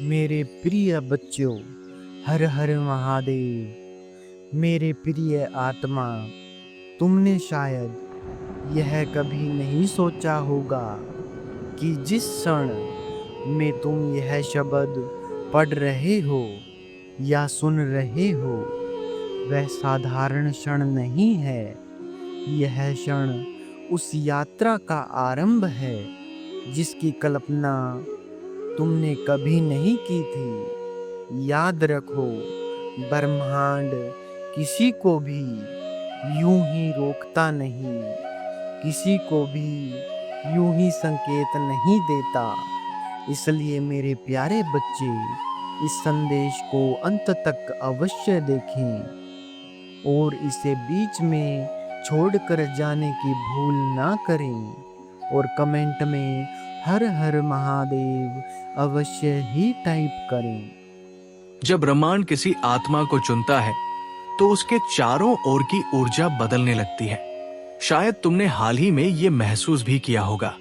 मेरे प्रिय बच्चों, हर हर महादेव। मेरे प्रिय आत्मा, तुमने शायद यह कभी नहीं सोचा होगा कि जिस क्षण में तुम यह शब्द पढ़ रहे हो या सुन रहे हो वह साधारण क्षण नहीं है। यह क्षण उस यात्रा का आरंभ है जिसकी कल्पना तुमने कभी नहीं की थी। याद रखो, ब्रह्मांड किसी को भी यूं ही रोकता नहीं, किसी को भी यूं ही संकेत नहीं देता। इसलिए मेरे प्यारे बच्चे, इस संदेश को अंत तक अवश्य देखें और इसे बीच में छोड़कर जाने की भूल ना करें। और कमेंट में हर हर महादेव अवश्य ही टाइप करें। जब ब्रह्मांड किसी आत्मा को चुनता है तो उसके चारों ओर की ऊर्जा बदलने लगती है। शायद तुमने हाल ही में ये महसूस भी किया होगा।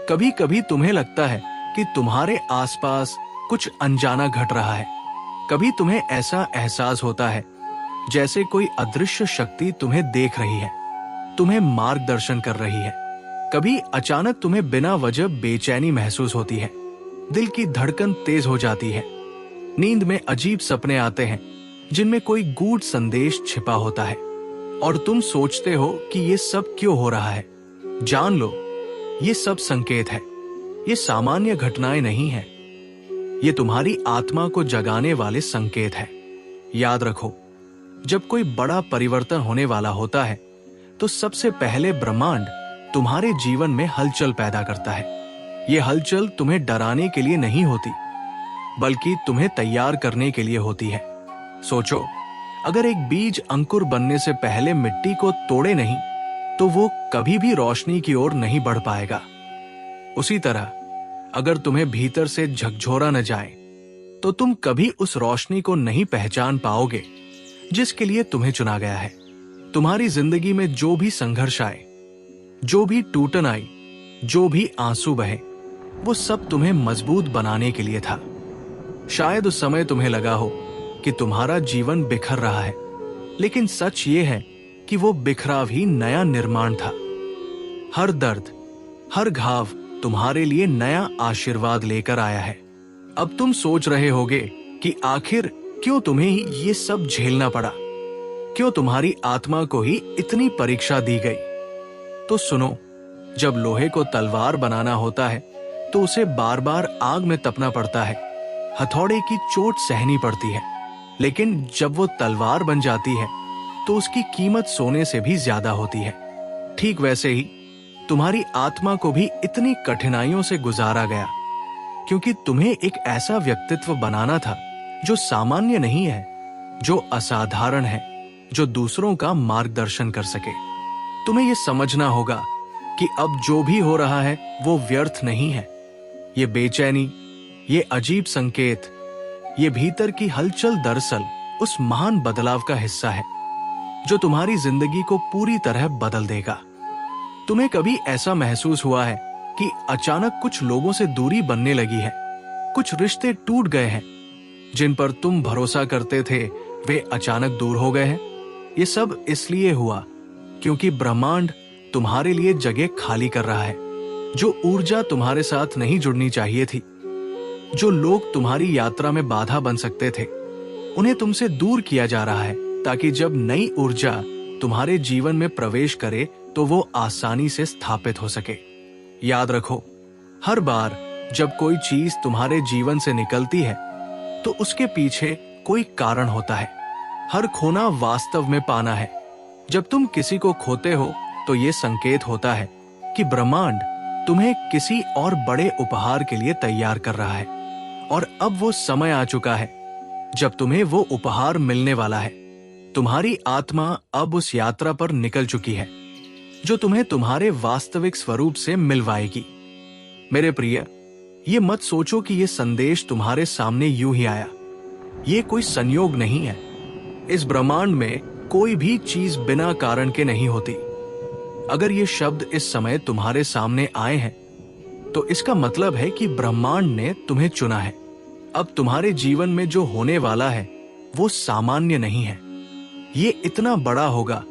कभी कभी तुम्हें लगता है कि तुम्हारे आसपास कुछ अनजाना घट रहा है। कभी तुम्हें ऐसा एहसास होता है जैसे कोई अदृश्य शक्ति तुम्हें देख रही है, तुम्हें मार्गदर्शन कर रही है। कभी अचानक तुम्हें बिना वजह बेचैनी महसूस होती है, दिल की धड़कन तेज हो जाती है। नींद में अजीब सपने आते हैं जिनमें कोई गूढ़ संदेश छिपा होता है और तुम सोचते हो कि ये सब क्यों हो रहा है। जान लो, ये सब संकेत है। ये सामान्य घटनाएं नहीं है, ये तुम्हारी आत्मा को जगाने वाले संकेत है। याद रखो, जब कोई बड़ा परिवर्तन होने वाला होता है तो सबसे पहले ब्रह्मांड तुम्हारे जीवन में हलचल पैदा करता है। ये हलचल तुम्हें डराने के लिए नहीं होती, बल्कि तुम्हें तैयार करने के लिए होती है। सोचो, अगर एक बीज अंकुर बनने से पहले मिट्टी को तोड़े नहीं तो वो कभी भी रोशनी की ओर नहीं बढ़ पाएगा। उसी तरह अगर तुम्हें भीतर से झकझोरा न जाए तो तुम कभी उस रोशनी को नहीं पहचान पाओगे जिसके लिए तुम्हें चुना गया है। तुम्हारी जिंदगी में जो भी संघर्ष आए, जो भी टूटन आई, जो भी आंसू बहे, वो सब तुम्हें मजबूत बनाने के लिए था। शायद उस समय तुम्हें लगा हो कि तुम्हारा जीवन बिखर रहा है, लेकिन सच ये है कि वो बिखराव ही नया निर्माण था। हर दर्द, हर घाव तुम्हारे लिए नया आशीर्वाद लेकर आया है। अब तुम सोच रहे होगे कि आखिर क्यों तुम्हें ये सब झेलना पड़ा, क्यों तुम्हारी आत्मा को ही इतनी परीक्षा दी गई। तो सुनो, जब लोहे को तलवार बनाना होता है तो उसे बार बार आग में तपना पड़ता है, हथौड़े की चोट सहनी पड़ती है, लेकिन जब वो तलवार बन जाती है तो उसकी कीमत सोने से भी ज्यादा होती है। ठीक वैसे ही तुम्हारी आत्मा को भी इतनी कठिनाइयों से गुजारा गया, क्योंकि तुम्हें एक ऐसा व्यक्तित्व बनाना था जो सामान्य नहीं है, जो असाधारण है, जो दूसरों का मार्गदर्शन कर सके। तुम्हें यह समझना होगा कि अब जो भी हो रहा है वो व्यर्थ नहीं है। ये बेचैनी, ये अजीब संकेत, ये भीतर की हलचल दरअसल उस महान बदलाव का हिस्सा है जो तुम्हारी जिंदगी को पूरी तरह बदल देगा। तुम्हें कभी ऐसा महसूस हुआ है कि अचानक कुछ लोगों से दूरी बनने लगी है, कुछ रिश्ते टूट गए हैं, जिन पर तुम भरोसा करते थे वे अचानक दूर हो गए हैं? ये सब इसलिए हुआ क्योंकि ब्रह्मांड तुम्हारे लिए जगह खाली कर रहा है। जो ऊर्जा तुम्हारे साथ नहीं जुड़नी चाहिए थी, जो लोग तुम्हारी यात्रा में बाधा बन सकते थे, उन्हें तुमसे दूर किया जा रहा है, ताकि जब नई ऊर्जा तुम्हारे जीवन में प्रवेश करे तो वो आसानी से स्थापित हो सके। याद रखो, हर बार जब कोई चीज तुम्हारे जीवन से निकलती है तो उसके पीछे कोई कारण होता है। हर खोना वास्तव में पाना है। जब तुम किसी को खोते हो तो ये संकेत होता है कि ब्रह्मांड तुम्हें किसी और बड़े उपहार के लिए तैयार कर रहा है, और अब वो समय आ चुका है जब तुम्हें वो उपहार मिलने वाला है। तुम्हारी आत्मा अब उस यात्रा पर निकल चुकी है जो तुम्हें तुम्हारे वास्तविक स्वरूप से मिलवाएगी। मेरे प्रिय, ये मत सोचो कि ये संदेश तुम्हारे सामने यूं ही आया। ये कोई संयोग नहीं है। इस ब्रह्मांड में कोई भी चीज बिना कारण के नहीं होती। अगर ये शब्द इस समय तुम्हारे सामने आए हैं तो इसका मतलब है कि ब्रह्मांड ने तुम्हें चुना है। अब तुम्हारे जीवन में जो होने वाला है वो सामान्य नहीं है। ये इतना बड़ा होगा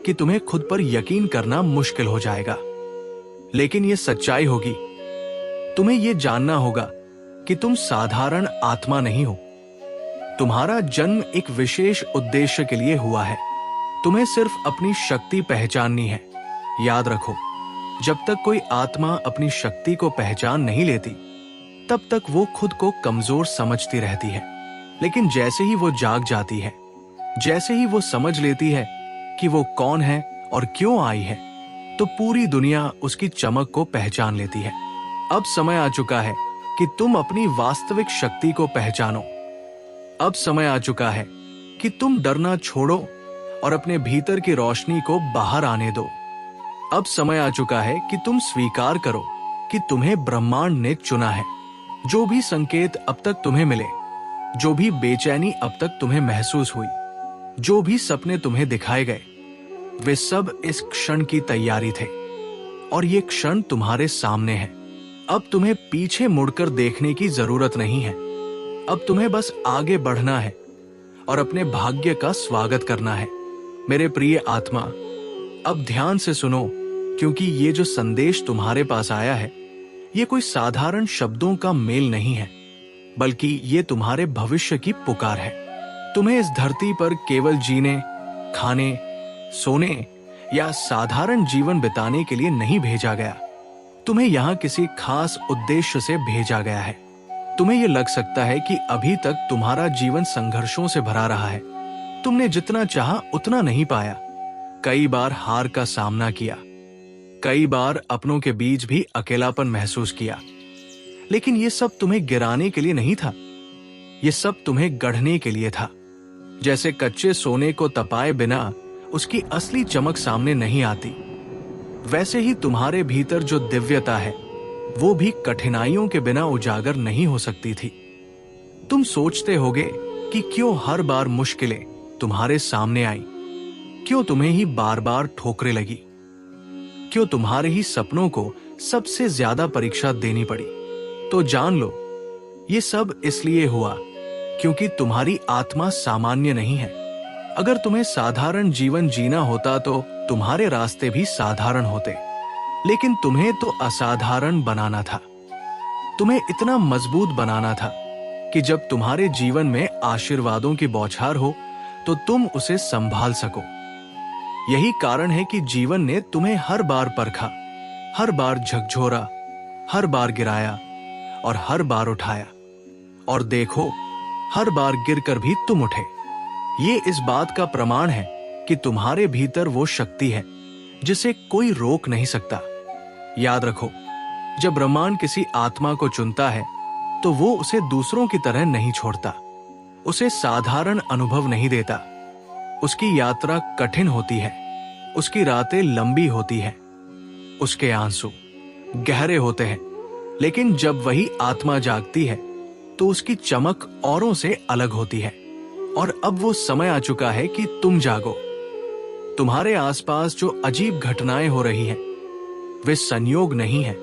कि तुम्हें खुद पर यकीन करना मुश्किल हो जाएगा। लेकिन ये सच्चाई होगी। तुम्हें ये जानना होगा कि तुम साधारण आत्मा नहीं हो। तुम्हारा जन्म एक विशेष उद्देश्य के लिए हुआ है। तुम्हें सिर्फ अपनी शक्ति पहचाननी है। याद रखो, जब तक कोई आत्मा अपनी शक्ति को पहचान नहीं लेती, तब तक वो खुद को कमजोर समझती रहती है। लेकिन जैसे ही वो जाग जाती है, जैसे ही वो समझ लेती है कि वो कौन है और क्यों आई है, तो पूरी दुनिया उसकी चमक को पहचान लेती है। अब समय आ चुका है कि तुम अपनी वास्तविक शक्ति को पहचानो। अब समय आ चुका है कि तुम डरना छोड़ो और अपने भीतर की रोशनी को बाहर आने दो। अब समय आ चुका है कि तुम स्वीकार करो कि तुम्हें ब्रह्मांड ने चुना है। जो भी संकेत अब तक तुम्हें मिले, जो भी बेचैनी अब तक तुम्हें महसूस हुई, जो भी सपने तुम्हें दिखाए गए, वे सब इस क्षण की तैयारी थे और ये क्षण तुम्हारे सामने है। अब तुम्हें पीछे मुड़कर देखने की जरूरत नहीं है। अब तुम्हें बस आगे बढ़ना है और अपने भाग्य का स्वागत करना है। मेरे प्रिय आत्मा, अब ध्यान से सुनो, क्योंकि ये जो संदेश तुम्हारे पास आया है, ये कोई साधारण शब्दों का मेल नहीं है, बल्कि ये तुम्हारे भविष्य की पुकार है। तुम्हें इस धरती पर केवल जीने, खाने, सोने या साधारण जीवन बिताने के लिए नहीं भेजा गया। तुम्हें यहाँ किसी खास उद्देश्य से भेजा गया है। तुम्हें यह लग सकता है कि अभी तक तुम्हारा जीवन संघर्षों से भरा रहा है। तुमने जितना चाहा उतना नहीं पाया। कई बार हार का सामना किया, कई बार अपनों के बीच भी अकेलापन महसूस किया। लेकिन ये सब तुम्हें गिराने के लिए नहीं था, ये सब तुम्हें गढ़ने के लिए था। जैसे कच्चे सोने को तपाए बिना उसकी असली चमक सामने नहीं आती, वैसे ही तुम्हारे भीतर जो दिव्यता है वो भी कठिनाइयों के बिना उजागर नहीं हो सकती थी। तुम सोचते होगे कि क्यों हर बार मुश्किलें तुम्हारे सामने आई, क्यों तुम्हें ही बार बार ठोकरें लगी, क्यों तुम्हारे ही सपनों को सबसे ज्यादा परीक्षा देनी पड़ी। तो जान लो, ये सब इसलिए हुआ क्योंकि तुम्हारी आत्मा सामान्य नहीं है। अगर तुम्हें साधारण जीवन जीना होता तो तुम्हारे रास्ते भी साधारण होते, लेकिन तुम्हें तो असाधारण बनाना था। तुम्हें इतना मजबूत बनाना था कि जब तुम्हारे जीवन में आशीर्वादों की बौछार हो तो तुम उसे संभाल सको। यही कारण है कि जीवन ने तुम्हें हर बार परखा, हर बार झकझोरा, हर बार गिराया और हर बार उठाया। और देखो, हर बार गिरकर भी तुम उठे। ये इस बात का प्रमाण है कि तुम्हारे भीतर वो शक्ति है जिसे कोई रोक नहीं सकता। याद रखो, जब ब्रह्मांड किसी आत्मा को चुनता है तो वो उसे दूसरों की तरह नहीं छोड़ता, उसे साधारण अनुभव नहीं देता। उसकी यात्रा कठिन होती है, उसकी रातें लंबी होती हैं, उसके आंसू गहरे होते हैं। लेकिन जब वही आत्मा जागती है तो उसकी चमक औरों से अलग होती है। और अब वो समय आ चुका है कि तुम जागो। तुम्हारे आसपास जो अजीब घटनाएं हो रही हैं, वे संयोग नहीं है।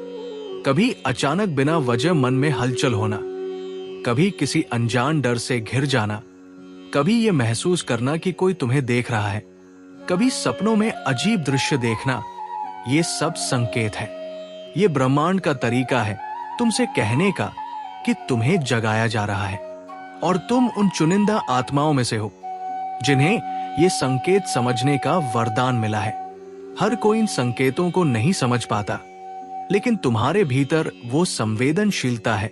कभी अचानक बिना वजह मन में हलचल होना, कभी किसी अनजान डर से घिर जाना, कभी ये महसूस करना कि कोई तुम्हें देख रहा है, कभी सपनों में अजीब दृश्य देखना, ये सब संकेत है। ये ब्रह्मांड का तरीका है तुमसे कहने का कि तुम्हें जगाया जा रहा है। और तुम उन चुनिंदा आत्माओं में से हो जिन्हें ये संकेत समझने का वरदान मिला है। हर कोई इन संकेतों को नहीं समझ पाता, लेकिन तुम्हारे भीतर वो संवेदनशीलता है,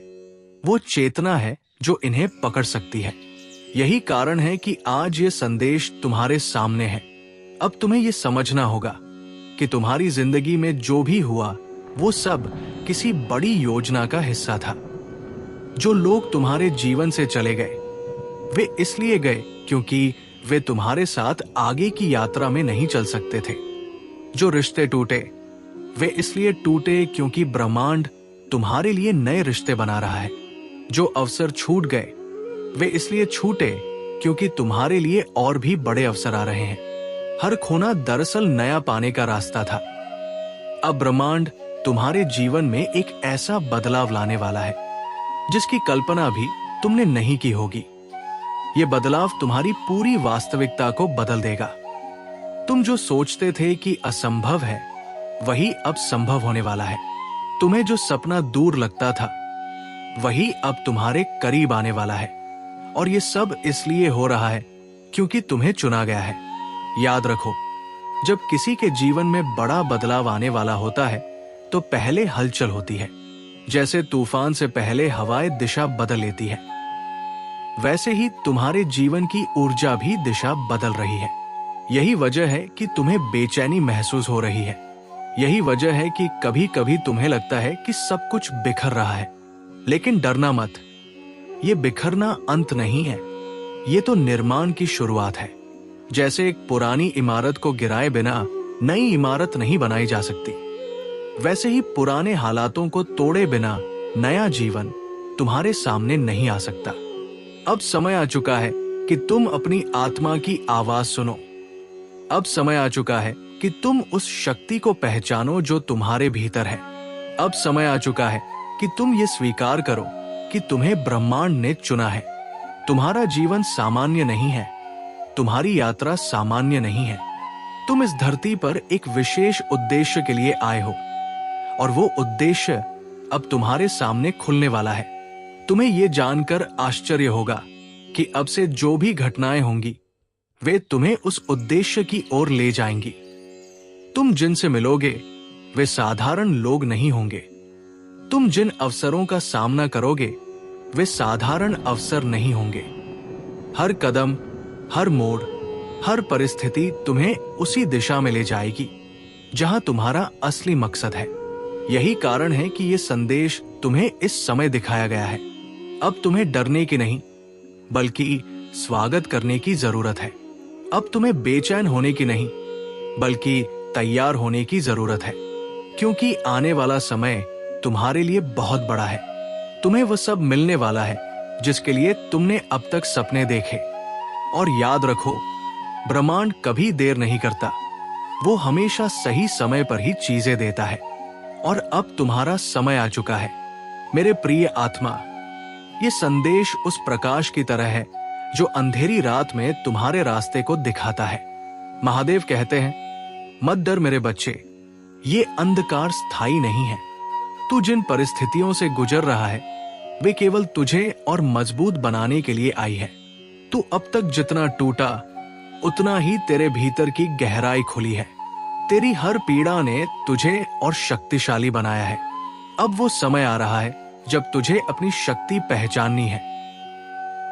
वो चेतना है जो इन्हें पकड़ सकती है। यही कारण है कि आज ये संदेश तुम्हारे सामने है। अब तुम्हें ये समझना होगा कि तुम्हारी जिंदगी में जो भी हुआ वो सब किसी बड़ी योजना का हिस्सा था। जो लोग तुम्हारे जीवन से चले गए, वे इसलिए गए क्योंकि वे तुम्हारे साथ आगे की यात्रा में नहीं चल सकते थे। जो रिश्ते टूटे, वे इसलिए टूटे क्योंकि ब्रह्मांड तुम्हारे लिए नए रिश्ते बना रहा है। जो अवसर छूट गए, वे इसलिए छूटे क्योंकि तुम्हारे लिए और भी बड़े अवसर आ रहे हैं। हर खोना दरअसल नया पाने का रास्ता था। अब ब्रह्मांड तुम्हारे जीवन में एक ऐसा बदलाव लाने वाला है जिसकी कल्पना भी तुमने नहीं की होगी। ये बदलाव तुम्हारी पूरी वास्तविकता को बदल देगा। तुम जो सोचते थे कि असंभव है, वही अब संभव होने वाला है। तुम्हें जो सपना दूर लगता था, वही अब तुम्हारे करीब आने वाला है। और ये सब इसलिए हो रहा है क्योंकि तुम्हें चुना गया है। याद रखो, जब किसी के जीवन में बड़ा बदलाव आने वाला होता है तो पहले हलचल होती है। जैसे तूफान से पहले हवाएं दिशा बदल लेती है, वैसे ही तुम्हारे जीवन की ऊर्जा भी दिशा बदल रही है। यही वजह है कि तुम्हें बेचैनी महसूस हो रही है। यही वजह है कि कभी कभी तुम्हें लगता है कि सब कुछ बिखर रहा है। लेकिन डरना मत, ये बिखरना अंत नहीं है, ये तो निर्माण की शुरुआत है। जैसे एक पुरानी इमारत को गिराए बिना नई इमारत नहीं बनाई जा सकती, वैसे ही पुराने हालातों को तोड़े बिना नया जीवन तुम्हारे सामने नहीं आ सकता। अब समय आ चुका है कि तुम अपनी आत्मा की आवाज सुनो। अब समय आ चुका है कि तुम उस शक्ति को पहचानो जो तुम्हारे भीतर है। अब समय आ चुका है कि तुम ये स्वीकार करो कि तुम्हें ब्रह्मांड ने चुना है। तुम्हारा जीवन सामान्य नहीं है, तुम्हारी यात्रा सामान्य नहीं है। तुम इस धरती पर एक विशेष उद्देश्य के लिए आए हो, और वो उद्देश्य अब तुम्हारे सामने खुलने वाला है। तुम्हें यह जानकर आश्चर्य होगा कि अब से जो भी घटनाएं होंगी, वे तुम्हें उस उद्देश्य की ओर ले जाएंगी। तुम जिनसे मिलोगे, वे साधारण लोग नहीं होंगे। तुम जिन अवसरों का सामना करोगे, वे साधारण अवसर नहीं होंगे। हर कदम, हर मोड़, हर परिस्थिति तुम्हें उसी दिशा में ले जाएगी जहां तुम्हारा असली मकसद है। यही कारण है कि यह संदेश तुम्हें इस समय दिखाया गया है। अब तुम्हें डरने की नहीं, बल्कि स्वागत करने की जरूरत है। अब तुम्हें बेचैन होने की नहीं, बल्कि तैयार होने की जरूरत है, क्योंकि आने वाला समय तुम्हारे लिए बहुत बड़ा है। तुम्हें वह सब मिलने वाला है जिसके लिए तुमने अब तक सपने देखे। और याद रखो, ब्रह्मांड कभी देर नहीं करता, वो हमेशा सही समय पर ही चीजें देता है। और अब तुम्हारा समय आ चुका है। मेरे प्रिय आत्मा, ये संदेश उस प्रकाश की तरह है जो अंधेरी रात में तुम्हारे रास्ते को दिखाता है। महादेव कहते हैं, मत डर मेरे बच्चे, ये अंधकार स्थायी नहीं है। तू जिन परिस्थितियों से गुजर रहा है, वे केवल तुझे और मजबूत बनाने के लिए आई है। तू अब तक जितना टूटा, उतना ही तेरे भीतर की गहराई खुली है। तेरी हर पीड़ा ने तुझे और शक्तिशाली बनाया है। अब वो समय आ रहा है जब तुझे अपनी शक्ति पहचाननी है।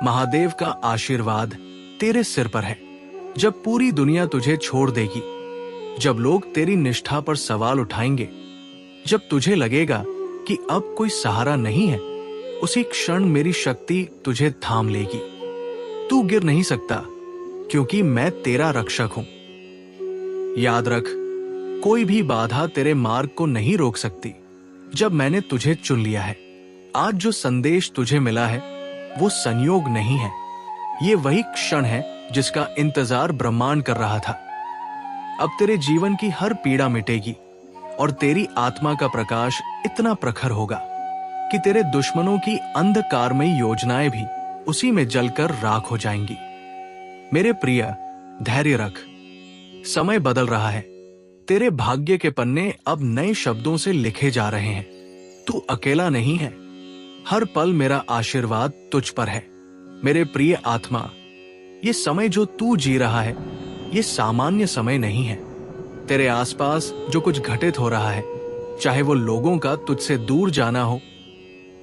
महादेव का आशीर्वाद तेरे सिर पर है। जब पूरी दुनिया तुझे छोड़ देगी, जब लोग तेरी निष्ठा पर सवाल उठाएंगे, जब तुझे लगेगा कि अब कोई सहारा नहीं है, उसी क्षण मेरी शक्ति तुझे थाम लेगी। तू गिर नहीं सकता, क्योंकि मैं तेरा रक्षक हूं। याद रख, कोई भी बाधा तेरे मार्ग को नहीं रोक सकती जब मैंने तुझे चुन लिया है। आज जो संदेश तुझे मिला है, वो संयोग नहीं है। ये वही क्षण है जिसका इंतजार ब्रह्मांड कर रहा था। अब तेरे जीवन की हर पीड़ा मिटेगी और तेरी आत्मा का प्रकाश इतना प्रखर होगा कि तेरे दुश्मनों की अंधकारमयी योजनाएं भी उसी में जलकर राख हो जाएंगी। मेरे प्रिय, धैर्य रख, समय बदल रहा है। तेरे भाग्य के पन्ने अब नए शब्दों से लिखे जा रहे हैं। तू अकेला नहीं है। हर पल मेरा आशीर्वाद तुझ पर है। मेरे प्रिय आत्मा, ये समय जो तू जी रहा है, ये सामान्य समय नहीं है। तेरे आसपास जो कुछ घटित हो रहा है, चाहे वो लोगों का तुझसे दूर जाना हो,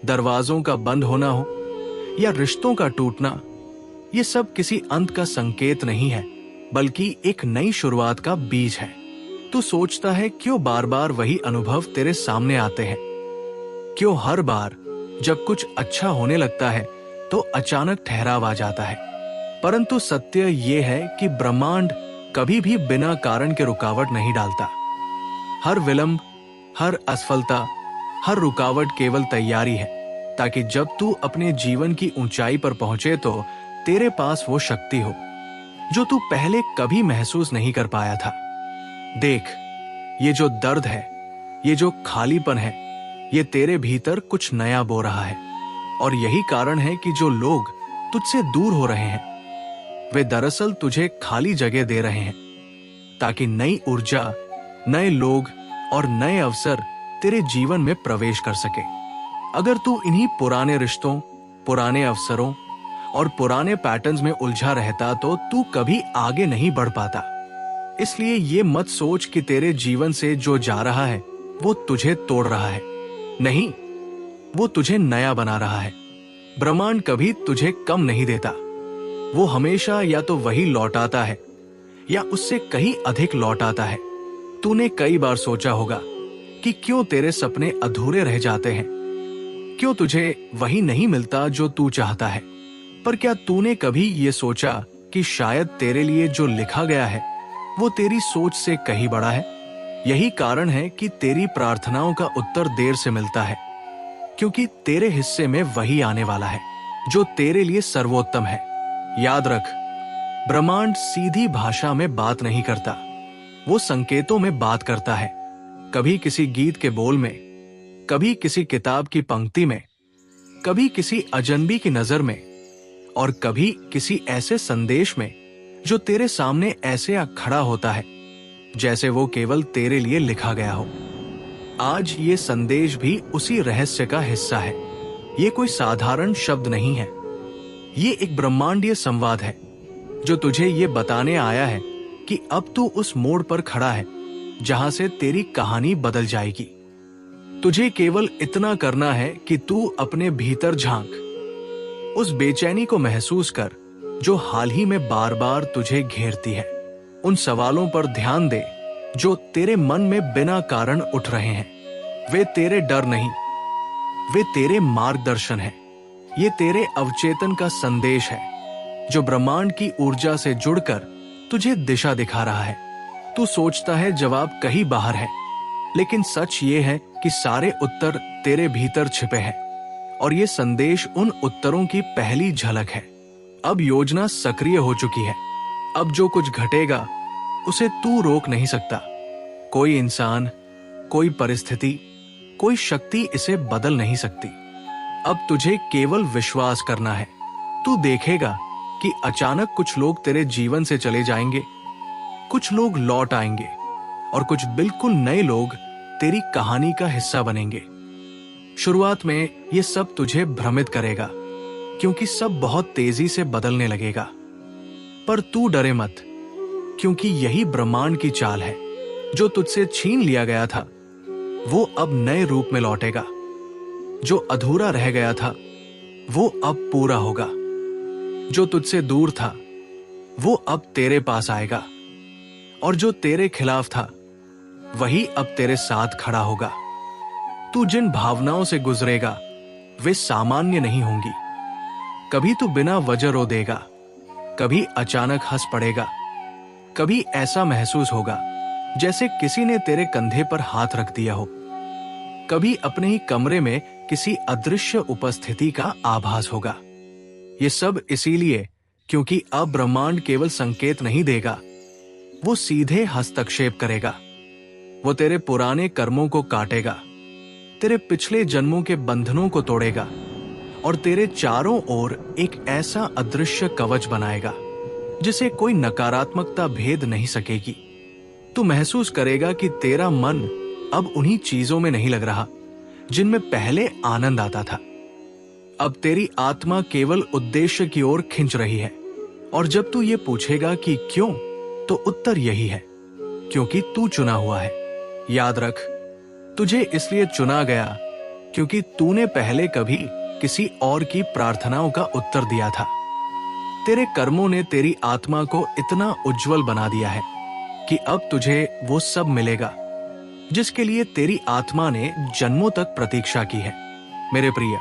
दरवाजों का बंद होना हो, या रिश्तों का टूटना, ये सब किसी अंत का संकेत नहीं है, बल्कि एक नई शुरुआत का बीज है। तू सोचता है क्यों बार बार वही अनुभव तेरे सामने आते हैं? क्यों हर बार जब कुछ अच्छा होने लगता है तो अचानक ठहराव आ जाता है? परंतु सत्य ये है कि ब्रह्मांड कभी भी बिना कारण के रुकावट नहीं डालता। हर विलंब, हर असफलता, हर रुकावट केवल तैयारी है, ताकि जब तू अपने जीवन की ऊंचाई पर पहुंचे तो तेरे पास वो शक्ति हो जो तू पहले कभी महसूस नहीं कर पाया था। देख, ये जो दर्द है, ये जो खालीपन है, ये तेरे भीतर कुछ नया बो रहा है। और यही कारण है कि जो लोग तुझसे दूर हो रहे हैं वे दरअसल तुझे खाली जगह दे रहे हैं ताकि नई ऊर्जा, नए लोग और नए अवसर तेरे जीवन में प्रवेश कर सके। अगर तू इन्हीं पुराने रिश्तों, पुराने अवसरों और पुराने पैटर्न्स में उलझा रहता तो तू कभी आगे नहीं बढ़ पाता। इसलिए ये मत सोच कि तेरे जीवन से जो जा रहा है वो तुझे तोड़ रहा है। नहीं, वो तुझे नया बना रहा है। ब्रह्मांड कभी तुझे कम नहीं देता। वो हमेशा या तो वही लौटाता है या उससे कहीं अधिक लौटाता है। तूने कई बार सोचा होगा कि क्यों तेरे सपने अधूरे रह जाते हैं, क्यों तुझे वही नहीं मिलता जो तू चाहता है। पर क्या तूने कभी ये सोचा कि शायद तेरे लिए जो लिखा गया है वो तेरी सोच से कहीं बड़ा है? यही कारण है कि तेरी प्रार्थनाओं का उत्तर देर से मिलता है, क्योंकि तेरे हिस्से में वही आने वाला है जो तेरे लिए सर्वोत्तम है। याद रख, ब्रह्मांड सीधी भाषा में बात नहीं करता, वो संकेतों में बात करता है। कभी किसी गीत के बोल में, कभी किसी किताब की पंक्ति में, कभी किसी अजनबी की नजर में और कभी किसी ऐसे संदेश में जो तेरे सामने ऐसे आ खड़ा होता है जैसे वो केवल तेरे लिए लिखा गया हो। आज ये संदेश भी उसी रहस्य का हिस्सा है। ये कोई साधारण शब्द नहीं है, ये एक ब्रह्मांडीय संवाद है जो तुझे ये बताने आया है कि अब तू उस मोड़ पर खड़ा है जहां से तेरी कहानी बदल जाएगी। तुझे केवल इतना करना है कि तू अपने भीतर झांक, उस बेचैनी को महसूस कर जो हाल ही में बार बार तुझे घेरती है। उन सवालों पर ध्यान दे जो तेरे मन में बिना कारण उठ रहे हैं। वे तेरे डर नहीं, वे तेरे मार्गदर्शन है। ये तेरे अवचेतन का संदेश है जो ब्रह्मांड की ऊर्जा से जुड़कर तुझे दिशा दिखा रहा है। तू सोचता है जवाब कहीं बाहर है, लेकिन सच ये है कि सारे उत्तर तेरे भीतर छिपे हैं और ये संदेश उन उत्तरों की पहली झलक है। अब योजना सक्रिय हो चुकी है। अब जो कुछ घटेगा उसे तू रोक नहीं सकता। कोई इंसान, कोई परिस्थिति, कोई शक्ति इसे बदल नहीं सकती। अब तुझे केवल विश्वास करना है। तू देखेगा कि अचानक कुछ लोग तेरे जीवन से चले जाएंगे, कुछ लोग लौट आएंगे और कुछ बिल्कुल नए लोग तेरी कहानी का हिस्सा बनेंगे। शुरुआत में ये सब तुझे भ्रमित करेगा क्योंकि सब बहुत तेजी से बदलने लगेगा, पर तू डरे मत, क्योंकि यही ब्रह्मांड की चाल है। जो तुझसे छीन लिया गया था वो अब नए रूप में लौटेगा। जो अधूरा रह गया था वो अब पूरा होगा। जो तुझसे दूर था वो अब तेरे पास आएगा और जो तेरे खिलाफ था वही अब तेरे साथ खड़ा होगा। तू जिन भावनाओं से गुजरेगा वे सामान्य नहीं होंगी। कभी तू बिना वजह रो देगा, कभी अचानक हंस पड़ेगा, कभी ऐसा महसूस होगा जैसे किसी ने तेरे कंधे पर हाथ रख दिया हो, कभी अपने ही कमरे में किसी अदृश्य उपस्थिति का आभास होगा। ये सब इसीलिए क्योंकि अब ब्रह्मांड केवल संकेत नहीं देगा, वो सीधे हस्तक्षेप करेगा। वो तेरे पुराने कर्मों को काटेगा, तेरे पिछले जन्मों के बंधनों को तोड़ेगा और तेरे चारों ओर एक ऐसा अदृश्य कवच बनाएगा जिसे कोई नकारात्मकता भेद नहीं सकेगी। तू महसूस करेगा कि तेरा मन अब उन्हीं चीजों में नहीं लग रहा जिनमें पहले आनंद आता था। अब तेरी आत्मा केवल उद्देश्य की ओर खिंच रही है और जब तू ये पूछेगा कि क्यों, तो उत्तर यही है, क्योंकि तू चुना हुआ है। याद रख, तुझे इसलिए चुना गया क्योंकि तूने पहले कभी किसी और की प्रार्थनाओं का उत्तर दिया था। तेरे कर्मों ने तेरी आत्मा को इतना उज्जवल बना दिया है कि अब तुझे वो सब मिलेगा जिसके लिए तेरी आत्मा ने जन्मों तक प्रतीक्षा की है। मेरे प्रिय,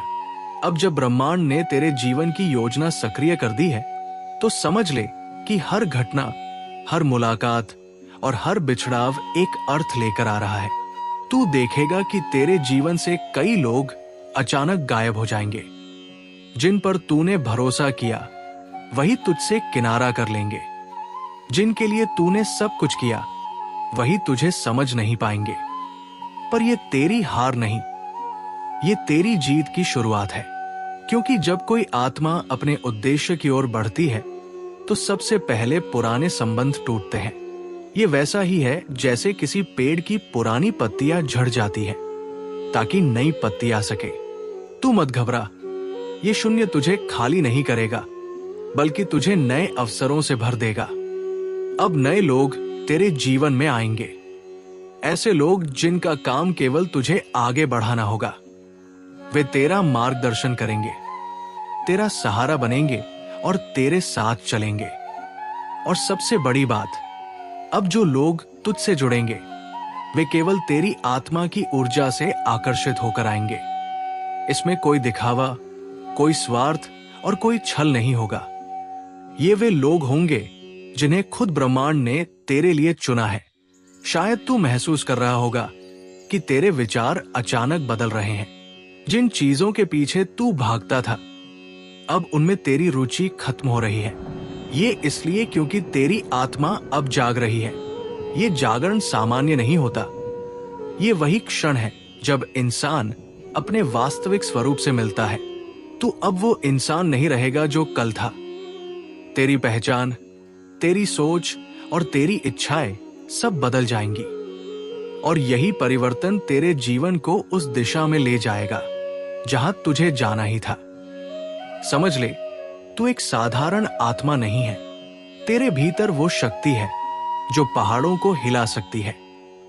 अब जब ब्रह्मांड ने तेरे जीवन की योजना सक्रिय कर दी है तो समझ ले कि हर घटना, हर मुलाकात और हर बिछड़ाव एक अर्थ लेकर आ रहा है। तू देखेगा कि तेरे जीवन से कई लोग अचानक गायब हो जाएंगे। जिन पर तूने भरोसा किया वही तुझसे किनारा कर लेंगे। जिनके लिए तूने सब कुछ किया वही तुझे समझ नहीं पाएंगे। पर ये तेरी हार नहीं, ये तेरी जीत की शुरुआत है। क्योंकि जब कोई आत्मा अपने उद्देश्य की ओर बढ़ती है तो सबसे पहले पुराने संबंध टूटते हैं। ये वैसा ही है जैसे किसी पेड़ की पुरानी पत्तियां झड़ जाती हैं ताकि नई पत्ती आ सके। तू मत घबरा, ये शून्य तुझे खाली नहीं करेगा बल्कि तुझे नए अवसरों से भर देगा। अब नए लोग तेरे जीवन में आएंगे, ऐसे लोग जिनका काम केवल तुझे आगे बढ़ाना होगा। वे तेरा मार्गदर्शन करेंगे, तेरा सहारा बनेंगे और तेरे साथ चलेंगे। और सबसे बड़ी बात, अब जो लोग तुझसे जुड़ेंगे वे केवल तेरी आत्मा की ऊर्जा से आकर्षित होकर आएंगे। इसमें कोई दिखावा, कोई स्वार्थ और कोई छल नहीं होगा। ये वे लोग होंगे जिन्हें खुद ब्रह्मांड ने तेरे लिए चुना है। शायद तू महसूस कर रहा होगा कि तेरे विचार अचानक बदल रहे हैं। जिन चीजों के पीछे तू भागता था अब उनमें तेरी रुचि खत्म हो रही है। ये इसलिए क्योंकि तेरी आत्मा अब जाग रही है। ये जागरण सामान्य नहीं होता। ये वही क्षण है जब इंसान अपने वास्तविक स्वरूप से मिलता है। तू अब वो इंसान नहीं रहेगा जो कल था। तेरी पहचान, तेरी सोच और तेरी इच्छाएं सब बदल जाएंगी और यही परिवर्तन तेरे जीवन को उस दिशा में ले जाएगा जहां तुझे जाना ही था। समझ ले, तू एक साधारण आत्मा नहीं है। तेरे भीतर वो शक्ति है जो पहाड़ों को हिला सकती है।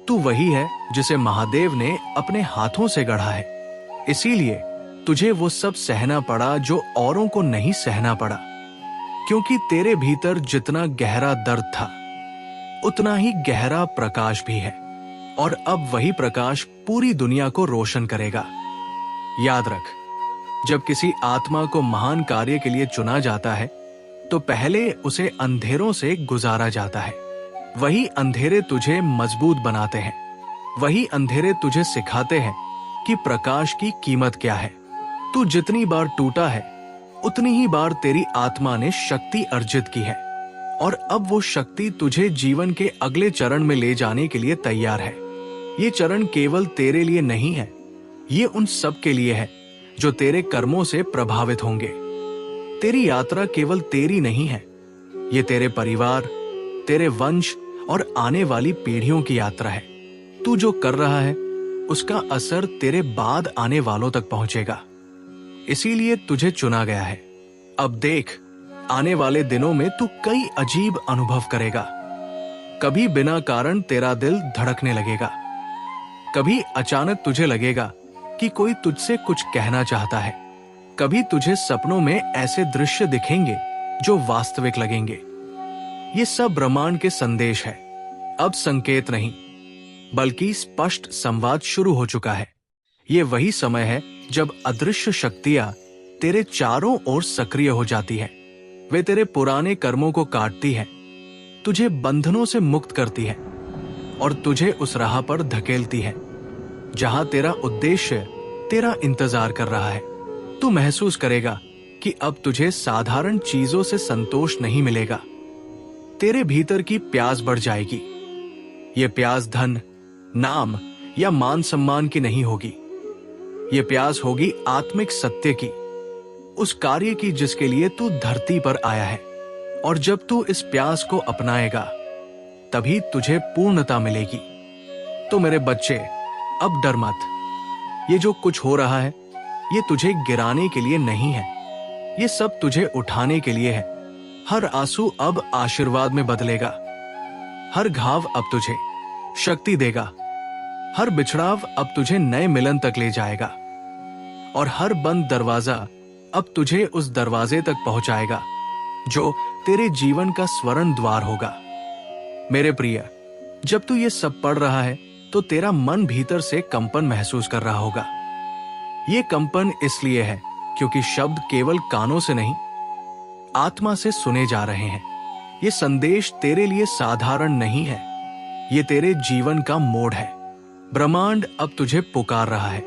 तू वही है जिसे महादेव ने अपने हाथों से गढ़ा है। इसीलिए तुझे वो सब सहना पड़ा जो औरों को नहीं सहना पड़ा, क्योंकि तेरे भीतर जितना गहरा दर्द था उतना ही गहरा प्रकाश भी है और अब वही प्रकाश पूरी दुनिया को रोशन करेगा। याद रख, जब किसी आत्मा को महान कार्य के लिए चुना जाता है तो पहले उसे अंधेरों से गुजारा जाता है। वही अंधेरे तुझे मजबूत बनाते हैं। वही अंधेरे तुझे सिखाते हैं कि प्रकाश की कीमत क्या है। तू जितनी बार टूटा है उतनी ही बार तेरी आत्मा ने शक्ति अर्जित की है और अब वो शक्ति तुझे जीवन के अगले चरण में ले जाने के लिए तैयार है। ये चरण केवल तेरे लिए नहीं है, ये उन सब के लिए है जो तेरे कर्मों से प्रभावित होंगे। तेरी यात्रा केवल तेरी नहीं है, ये तेरे परिवार, तेरे वंश और आने वाली पीढ़ियों की यात्रा है। तू जो कर रहा है उसका असर तेरे बाद आने वालों तक पहुंचेगा। इसीलिए तुझे चुना गया है। अब देख, आने वाले दिनों में तू कई अजीब अनुभव करेगा। कभी बिना कारण तेरा दिल धड़कने लगेगा, कभी अचानक तुझे लगेगा कि कोई तुझसे कुछ कहना चाहता है, कभी तुझे सपनों में ऐसे दृश्य दिखेंगे जो वास्तविक लगेंगे। ये सब ब्रह्मांड के संदेश है। अब संकेत नहीं बल्कि स्पष्ट संवाद शुरू हो चुका है। ये वही समय है जब अदृश्य शक्तियां तेरे चारों ओर सक्रिय हो जाती है। वे तेरे पुराने कर्मों को काटती है, तुझे बंधनों से मुक्त करती है और तुझे उस राह पर धकेलती है जहां तेरा उद्देश्य तेरा इंतजार कर रहा है। तू महसूस करेगा कि अब तुझे साधारण चीजों से संतोष नहीं मिलेगा। तेरे भीतर की प्यास बढ़ जाएगी। ये प्यास धन, नाम या मान सम्मान की नहीं होगी। ये प्यास होगी आत्मिक सत्य की, उस कार्य की जिसके लिए तू धरती पर आया है। और जब तू इस प्यास को अपनाएगा तभी तुझे पूर्णता मिलेगी। तो मेरे बच्चे, अब डर मत। ये जो कुछ हो रहा है ये तुझे गिराने के लिए नहीं है, ये सब तुझे उठाने के लिए है। हर आंसू अब आशीर्वाद में बदलेगा। हर घाव अब तुझे शक्ति देगा। हर बिछड़ाव अब तुझे नए मिलन तक ले जाएगा और हर बंद दरवाजा अब तुझे उस दरवाजे तक पहुंचाएगा जो तेरे जीवन का स्वर्ण द्वार होगा। मेरे प्रिय, जब तू ये सब पढ़ रहा है तो तेरा मन भीतर से कंपन महसूस कर रहा होगा। ये कंपन इसलिए है क्योंकि शब्द केवल कानों से नहीं, आत्मा से सुने जा रहे हैं। ये संदेश तेरे लिए साधारण नहीं है, ये तेरे जीवन का मोड़ है। ब्रह्मांड अब तुझे पुकार रहा है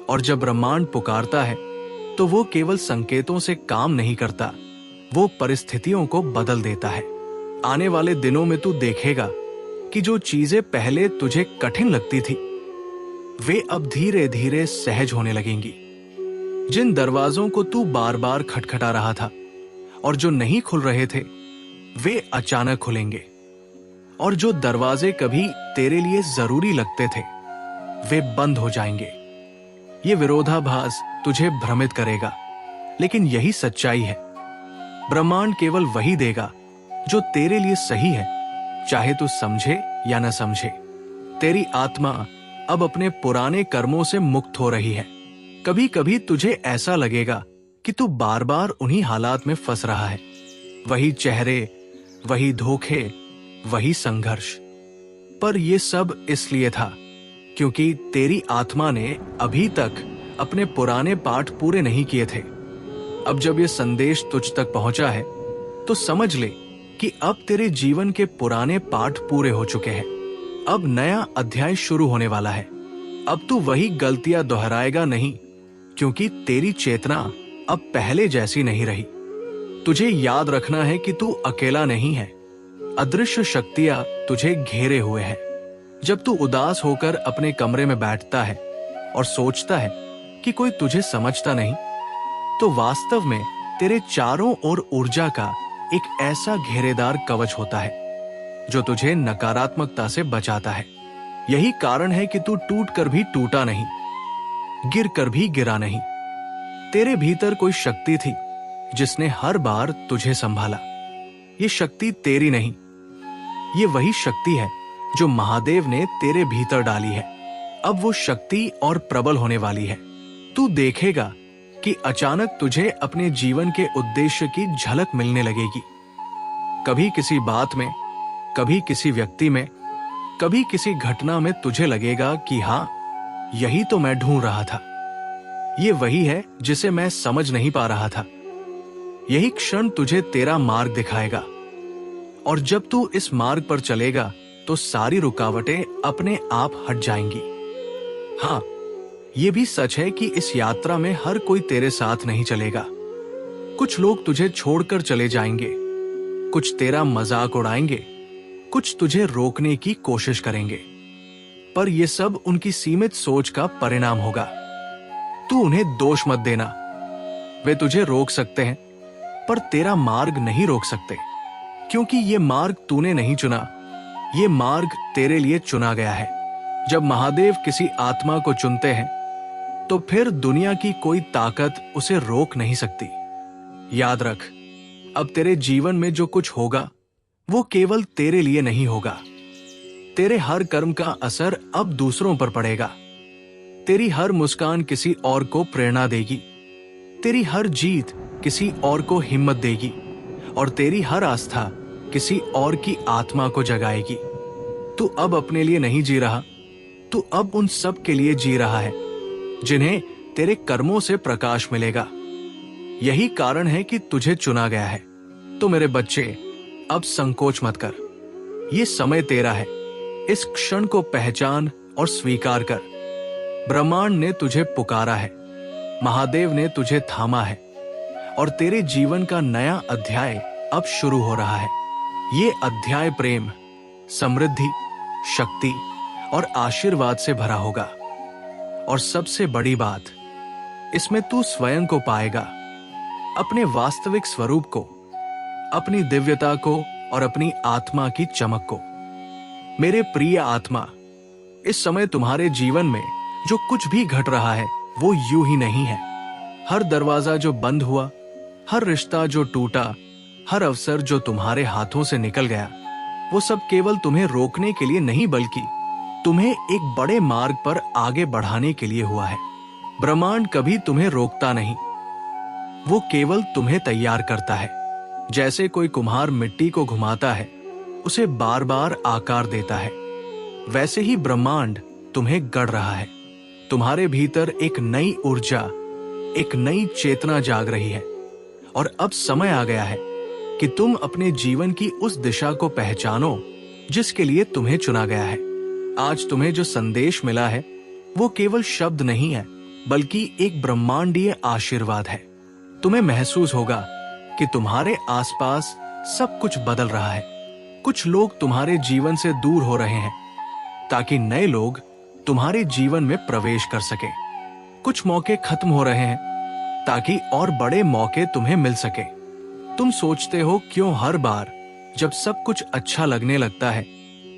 और जब ब्रह्मांड पुकारता है तो वो केवल संकेतों से काम नहीं करता, वो परिस्थितियों को बदल देता है। आने वाले दिनों में तू देखेगा कि जो चीजें पहले तुझे कठिन लगती थी वे अब धीरे धीरे सहज होने लगेंगी। जिन दरवाजों को तू बार बार खटखटा रहा था और जो नहीं खुल रहे थे, वे अचानक खुलेंगे। और जो दरवाजे कभी तेरे लिए जरूरी लगते थे, वे बंद हो जाएंगे। ये विरोधाभास तुझे भ्रमित करेगा, लेकिन यही सच्चाई है। ब्रह्मांड केवल वही देगा जो तेरे लिए सही है, चाहे तू समझे या न समझे। तेरी आत्मा अब अपने पुराने कर्मों से मुक्त हो रही है। कभी कभी तुझे ऐसा लगेगा कि तू बार बार उन्हीं हालात में फंस रहा है। वही चेहरे, वही धोखे, वही संघर्ष। पर यह सब इसलिए था क्योंकि तेरी आत्मा ने अभी तक अपने पुराने पाठ पूरे नहीं किए थे। अब जब यह संदेश तुझ तक पहुंचा है, तो समझ ले कि अब तेरे जीवन के पुराने पाठ पूरे हो चुके हैं। अब नया अध्याय शुरू होने वाला है। अब तू वही गलतियां दोहराएगा नहीं, क्योंकि तेरी चेतना अब पहले जैसी नहीं रही। तुझे याद रखना है कि तू अकेला नहीं है। अदृश्य शक्तियां तुझे घेरे हुए हैं। जब तू उदास होकर अपने कमरे में बैठता है और सोचता है कि कोई तुझे समझता नहीं, तो वास्तव में तेरे चारों ओर ऊर्जा का एक ऐसा घेरेदार कवच होता है जो तुझे नकारात्मकता से बचाता है। यही कारण है कि तू टूट कर भी टूटा नहीं, गिर कर भी गिरा नहीं। तेरे भीतर कोई शक्ति थी जिसने हर बार तुझे संभाला। ये शक्ति तेरी नहीं, ये वही शक्ति है जो महादेव ने तेरे भीतर डाली है। अब वो शक्ति और प्रबल होने वाली है। तू देखेगा कि अचानक तुझे अपने जीवन के उद्देश्य की झलक मिलने लगेगी। कभी किसी बात में, कभी किसी व्यक्ति में, कभी किसी घटना में तुझे लगेगा कि हाँ, यही तो मैं ढूंढ रहा था। ये वही है जिसे मैं समझ नहीं पा रहा था। यही क्षण तुझे तेरा मार्ग दिखाएगा। और जब तू इस मार्ग पर चलेगा तो सारी रुकावटें अपने आप हट जाएंगी। हाँ, ये भी सच है कि इस यात्रा में हर कोई तेरे साथ नहीं चलेगा। कुछ लोग तुझे छोड़कर चले जाएंगे, कुछ तेरा मजाक उड़ाएंगे, कुछ तुझे रोकने की कोशिश करेंगे। पर यह सब उनकी सीमित सोच का परिणाम होगा। तू उन्हें दोष मत देना। वे तुझे रोक सकते हैं, पर तेरा मार्ग नहीं रोक सकते, क्योंकि ये मार्ग तूने नहीं चुना, ये मार्ग तेरे लिए चुना गया है। जब महादेव किसी आत्मा को चुनते हैं, तो फिर दुनिया की कोई ताकत उसे रोक नहीं सकती। याद रख, अब तेरे जीवन में जो कुछ होगा वो केवल तेरे लिए नहीं होगा। तेरे हर कर्म का असर अब दूसरों पर पड़ेगा। तेरी हर मुस्कान किसी और को प्रेरणा देगी, तेरी हर जीत किसी और को हिम्मत देगी, और तेरी हर आस्था किसी और की आत्मा को जगाएगी। तू अब अपने लिए नहीं जी रहा, तू अब उन सब के लिए जी रहा है जिन्हें तेरे कर्मों से प्रकाश मिलेगा। यही कारण है कि तुझे चुना गया है। तो मेरे बच्चे, अब संकोच मत कर। ये समय तेरा है। इस क्षण को पहचान और स्वीकार कर। ब्रह्मांड ने तुझे पुकारा है, महादेव ने तुझे थामा है, और तेरे जीवन का नया अध्याय अब शुरू हो रहा है। ये अध्याय प्रेम, समृद्धि, शक्ति और आशीर्वाद से भरा होगा। और सबसे बड़ी बात, इसमें तू स्वयं को पाएगा, अपने वास्तविक स्वरूप को, अपनी दिव्यता को और अपनी आत्मा की चमक को। मेरे प्रिय आत्मा, इस समय तुम्हारे जीवन में जो कुछ भी घट रहा है वो यूं ही नहीं है। हर दरवाजा जो बंद हुआ, हर रिश्ता जो टूटा, हर अवसर जो तुम्हारे हाथों से निकल गया, वो सब केवल तुम्हें रोकने के लिए नहीं, बल्कि तुम्हें एक बड़े मार्ग पर आगे बढ़ाने के लिए हुआ है। ब्रह्मांड कभी तुम्हें रोकता नहीं, वो केवल तुम्हें तैयार करता है। जैसे कोई कुम्हार मिट्टी को घुमाता है, उसे बार बार आकार देता है, वैसे ही ब्रह्मांड तुम्हें गढ़ रहा है। तुम्हारे भीतर एक नई ऊर्जा, एक नई चेतना जाग रही है, और अब समय आ गया है कि तुम अपने जीवन की उस दिशा को पहचानो जिसके लिए तुम्हें चुना गया है। आज तुम्हें जो संदेश मिला है वो केवल शब्द नहीं है, बल्कि एक ब्रह्मांडीय आशीर्वाद है। तुम्हें महसूस होगा कि तुम्हारे आसपास सब कुछ बदल रहा है। कुछ लोग तुम्हारे जीवन से दूर हो रहे हैं ताकि नए लोग तुम्हारे जीवन में प्रवेश कर सके। कुछ मौके खत्म हो रहे हैं ताकि और बड़े मौके तुम्हें मिल सके। तुम सोचते हो क्यों हर बार जब सब कुछ अच्छा लगने लगता है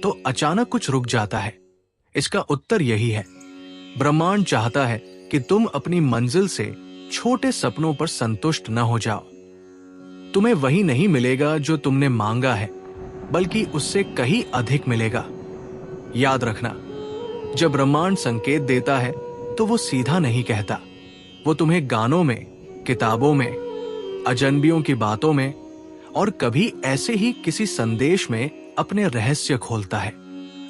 तो अचानक कुछ रुक जाता है। इसका उत्तर यही है, ब्रह्मांड चाहता है कि तुम अपनी मंजिल से छोटे सपनों पर संतुष्ट न हो जाओ। तुम्हें वही नहीं मिलेगा जो तुमने मांगा है, बल्कि उससे कहीं अधिक मिलेगा। याद रखना, जब ब्रह्मांड संकेत देता है तो वो सीधा नहीं कहता। वो तुम्हें गानों में, किताबों में, अजनबियों की बातों में और कभी ऐसे ही किसी संदेश में अपने रहस्य खोलता है।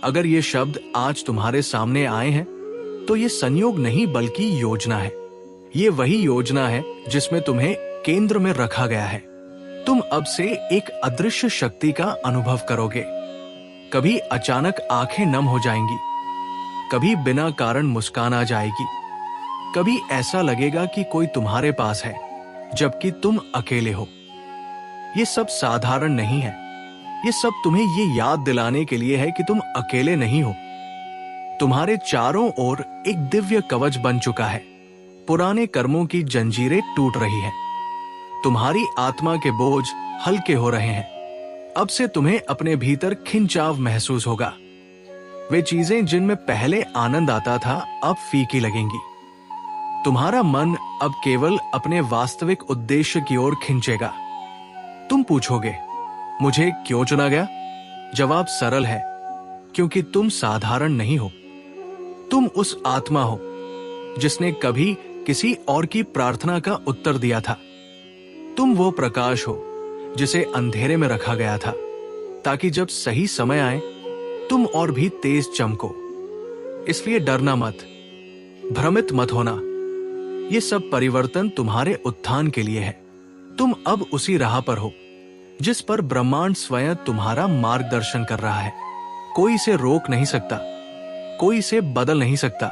अगर ये शब्द आज तुम्हारे सामने आए हैं तो ये संयोग नहीं बल्कि योजना है। ये वही योजना है जिसमें तुम्हें केंद्र में रखा गया है। तुम अब से एक अदृश्य शक्ति का अनुभव करोगे। कभी अचानक आंखें नम हो जाएंगी, कभी बिना कारण मुस्कान आ जाएगी, कभी ऐसा लगेगा कि कोई तुम्हारे पास है जबकि तुम अकेले हो। ये सब साधारण नहीं है। ये सब तुम्हें ये याद दिलाने के लिए है कि तुम अकेले नहीं हो। तुम्हारे चारों ओर एक दिव्य कवच बन चुका है। पुराने कर्मों की जंजीरें टूट रही हैं। तुम्हारी आत्मा के बोझ हल्के हो रहे हैं। अब से तुम्हें अपने भीतर खिंचाव महसूस होगा। वे चीजें जिनमें पहले आनंद आता था अब फीकी लगेंगी। तुम्हारा मन अब केवल अपने वास्तविक उद्देश्य की ओर खिंचेगा। तुम पूछोगे, मुझे क्यों चुना गया? जवाब सरल है, क्योंकि तुम साधारण नहीं हो। तुम उस आत्मा हो जिसने कभी किसी और की प्रार्थना का उत्तर दिया था। तुम वो प्रकाश हो जिसे अंधेरे में रखा गया था, ताकि जब सही समय आए तुम और भी तेज चमको। इसलिए डरना मत, भ्रमित मत होना। ये सब परिवर्तन तुम्हारे उत्थान के लिए है। तुम अब उसी राह पर हो जिस पर ब्रह्मांड स्वयं तुम्हारा मार्गदर्शन कर रहा है। कोई इसे रोक नहीं सकता, कोई इसे बदल नहीं सकता।